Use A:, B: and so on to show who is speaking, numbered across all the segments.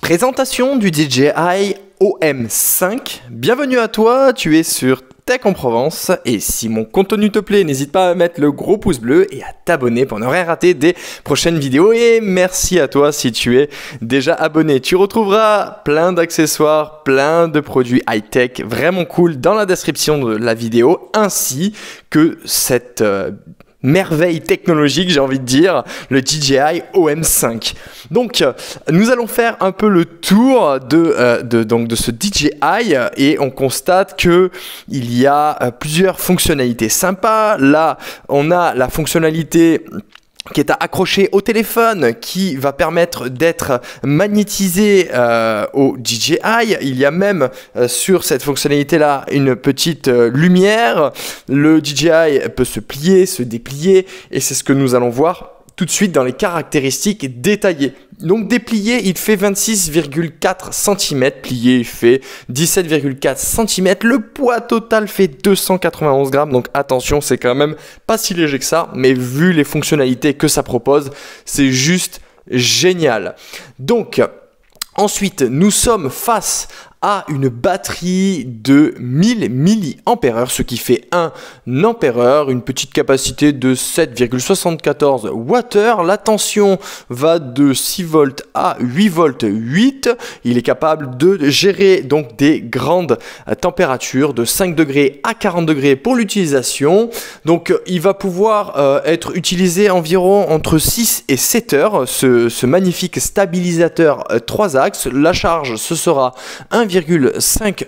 A: Présentation du DJI OM5. Bienvenue à toi, tu es sur Tech en Provence et si mon contenu te plaît, n'hésite pas à mettre le gros pouce bleu et à t'abonner pour ne rien rater des prochaines vidéos. Et merci à toi si tu es déjà abonné. Tu retrouveras plein d'accessoires, plein de produits high-tech vraiment cool dans la description de la vidéo ainsi que cette merveille technologique, j'ai envie de dire, le DJI OM5. Donc, nous allons faire un peu le tour de ce DJI et on constate que il y a plusieurs fonctionnalités sympas. Là, on a la fonctionnalité qui est à accrocher au téléphone, qui va permettre d'être magnétisé au DJI. Il y a même sur cette fonctionnalité-là une petite lumière. Le DJI peut se plier, se déplier, et c'est ce que nous allons voir tout de suite dans les caractéristiques détaillées. Donc déplié, il fait 26,4 cm, plié, il fait 17,4 cm, le poids total fait 291 grammes, donc attention, c'est quand même pas si léger que ça, mais vu les fonctionnalités que ça propose, c'est juste génial. Donc, ensuite, nous sommes face à une batterie de 1000 mAh, ce qui fait 1 ampère-heure, une petite capacité de 7,74 Wh. La tension va de 6 volts à 8 volts 8. Il est capable de gérer donc des grandes températures de 5 degrés à 40 degrés pour l'utilisation. Donc il va pouvoir être utilisé environ entre 6 et 7 heures, ce magnifique stabilisateur 3 axes. La charge, ce sera 1,5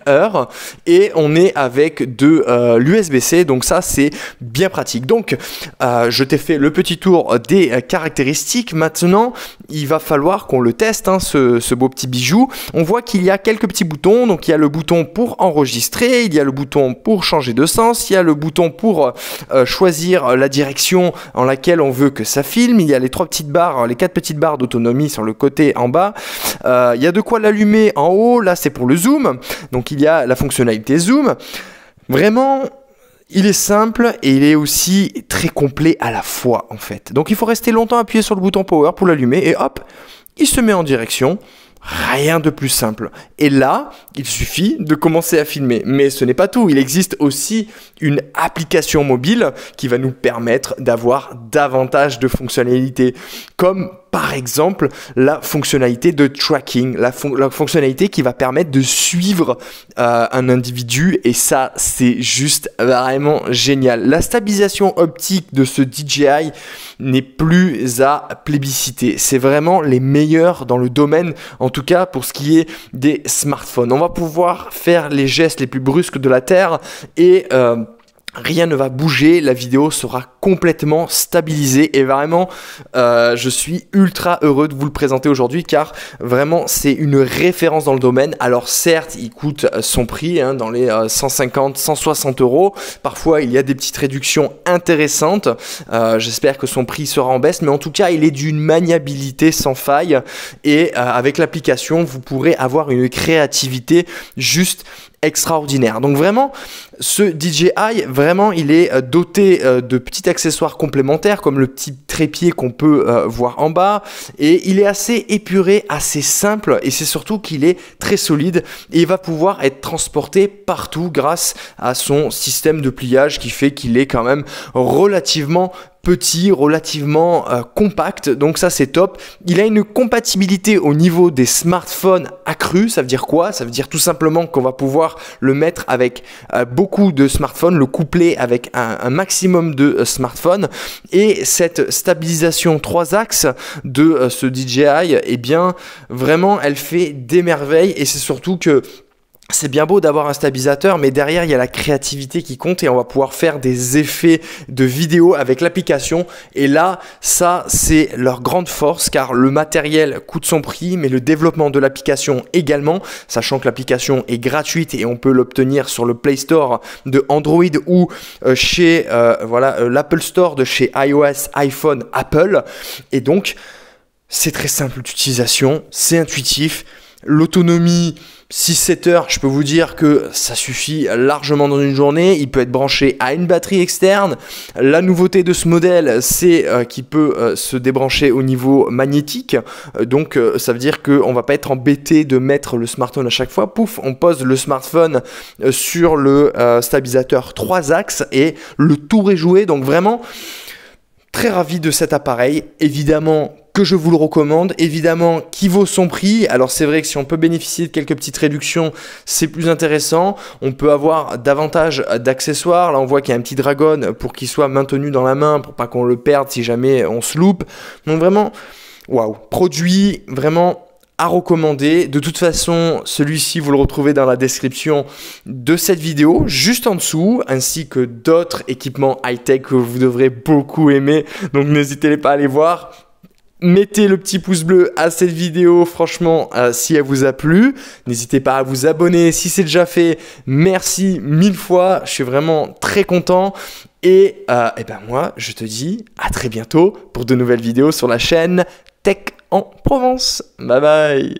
A: heures et on est avec de l'USB-C, donc ça c'est bien pratique. Donc je t'ai fait le petit tour des caractéristiques. Maintenant il va falloir qu'on le teste, hein, ce beau petit bijou. On voit qu'il y a quelques petits boutons, donc il y a le bouton pour enregistrer, il y a le bouton pour changer de sens, il y a le bouton pour choisir la direction en laquelle on veut que ça filme, il y a les 4 petites barres d'autonomie sur le côté en bas, il y a de quoi l'allumer en haut, là c'est pour le zoom, donc il y a la fonctionnalité zoom. Vraiment, il est simple et il est aussi très complet à la fois en fait. Donc il faut rester longtemps appuyé sur le bouton power pour l'allumer et hop, il se met en direction. Rien de plus simple. Et là, il suffit de commencer à filmer. Mais ce n'est pas tout. Il existe aussi une application mobile qui va nous permettre d'avoir davantage de fonctionnalités. Comme par exemple la fonctionnalité de tracking, la fonctionnalité qui va permettre de suivre un individu. Et ça, c'est juste vraiment génial. La stabilisation optique de ce DJI n'est plus à plébisciter. C'est vraiment les meilleurs dans le domaine, en tout cas pour ce qui est des smartphones. On va pouvoir faire les gestes les plus brusques de la Terre et rien ne va bouger, la vidéo sera complètement stabilisée et vraiment je suis ultra heureux de vous le présenter aujourd'hui car vraiment c'est une référence dans le domaine. Alors certes il coûte son prix, hein, dans les 150-160 euros, parfois il y a des petites réductions intéressantes, j'espère que son prix sera en baisse, mais en tout cas il est d'une maniabilité sans faille et avec l'application vous pourrez avoir une créativité juste extraordinaire. Donc vraiment ce DJI, vraiment il est doté de petits accessoires complémentaires comme le petit trépied qu'on peut voir en bas et il est assez épuré, assez simple et c'est surtout qu'il est très solide et il va pouvoir être transporté partout grâce à son système de pliage qui fait qu'il est quand même relativement petit, relativement compact, donc ça c'est top. Il a une compatibilité au niveau des smartphones accrue. Ça veut dire quoi? Ça veut dire tout simplement qu'on va pouvoir le mettre avec beaucoup de smartphones, le coupler avec un maximum de smartphones et cette stabilisation 3 axes de ce DJI, eh bien vraiment elle fait des merveilles et c'est surtout que c'est bien beau d'avoir un stabilisateur, mais derrière, il y a la créativité qui compte et on va pouvoir faire des effets de vidéo avec l'application. Et là, ça, c'est leur grande force car le matériel coûte son prix, mais le développement de l'application également, sachant que l'application est gratuite et on peut l'obtenir sur le Play Store de Android ou chez l'Apple Store de chez iOS, iPhone, Apple. Et donc, c'est très simple d'utilisation, c'est intuitif. L'autonomie, 6-7 heures, je peux vous dire que ça suffit largement dans une journée. Il peut être branché à une batterie externe. La nouveauté de ce modèle, c'est qu'il peut se débrancher au niveau magnétique. Donc ça veut dire qu'on ne va pas être embêté de mettre le smartphone à chaque fois. Pouf, on pose le smartphone sur le stabilisateur 3 axes et le tour est joué. Donc vraiment, très ravi de cet appareil. Évidemment, que je vous le recommande, évidemment, qui vaut son prix. Alors c'est vrai que si on peut bénéficier de quelques petites réductions, c'est plus intéressant. On peut avoir davantage d'accessoires. Là, on voit qu'il y a un petit dragon pour qu'il soit maintenu dans la main, pour pas qu'on le perde si jamais on se loupe. Donc vraiment, waouh, produit vraiment à recommander. De toute façon, celui-ci, vous le retrouvez dans la description de cette vidéo, juste en dessous, ainsi que d'autres équipements high-tech que vous devrez beaucoup aimer. Donc n'hésitez pas à aller voir. Mettez le petit pouce bleu à cette vidéo, franchement, si elle vous a plu. N'hésitez pas à vous abonner si c'est déjà fait. Merci 1000 fois, je suis vraiment très content. Et ben moi, je te dis à très bientôt pour de nouvelles vidéos sur la chaîne Tech en Provence. Bye bye.